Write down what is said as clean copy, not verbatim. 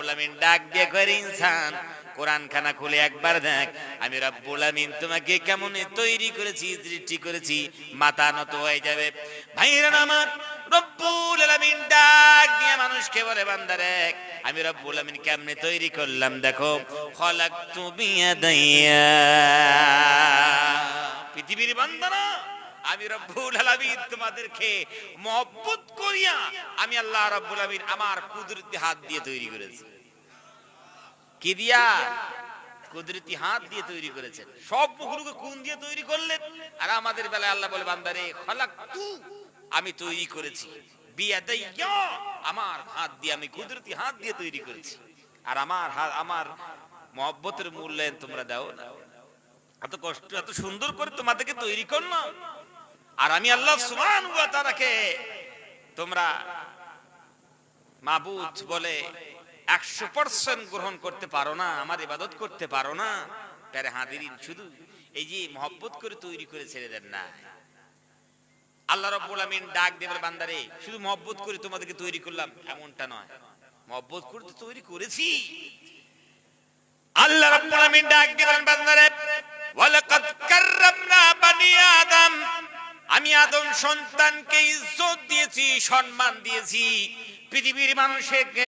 রব্বুল আমিন ডাক দিয়ে কয় ইনসান কোরআন খানা খুলে একবার দেখ আমি রব্বুল আমিন তোমাকে কেমন তৈরি করেছি, সৃষ্টি করেছি, মাথা নত হয়ে যাবে। ভাইরা আমার, রব্বুল আমিন ডাক দিয়ে মানুষকে বলে বান্দারে আমি রব্বুল আমিন কেমনে তৈরি করলাম দেখো, খলাকতু বিয়াদাইয়া, পৃথিবীর বান্দারা আমি রব্বুল আলামিন তোমাদেরকে মহব্বত করিয়া আমি আল্লাহ রব্বুল আমিন আমার কুদরতি হাত দিয়ে তৈরি করেছি। কি দিয়া? কুদরতি হাত দিয়ে তৈরি করেছেন। সব মুখগুলোকে কোন দিয়ে তৈরি করলেন? আর আমাদের বেলায় আল্লাহ বলে বান্দারে খলাকতু, আমি তৈরি করেছি, বিয়াদাইয়া, আমার হাত দিয়ে, আমি কুদরতি হাত দিয়ে তৈরি করেছি। আর আমার হাত, আমার মহব্বতের মূল্যায়ন তোমরা দাও না। এত কষ্ট, এত সুন্দর করে তোমাদেরকে তৈরি করলাম, আর আমি আল্লাহ সুবহানাহু ওয়া তাআলাকে তোমরা মাবুদ বলে 100% গ্রহণ করতে পারো না, আমার ইবাদত করতে পারো না। প্যারে হাজিরিন, শুধু এই যে মহব্বত করে তৈরি করে ছেড়ে দেন না। আল্লাহ রাব্বুল আমিন ডাক দেবেন বান্দারে শুধু মহব্বত করে তোমাদেরকে তৈরি করলাম এমনটা নয়, মহব্বত করতে তৈরি করেছি। আল্লাহ রাব্বুল আমিন ডাক দেবেন বান্দারে ওয়ালাকাদ কাররামনা বানি আদম, আমি আদম সন্তানকে ইজ্জত দিয়েছি, সম্মান দিয়েছি, পৃথিবীর মানুষকে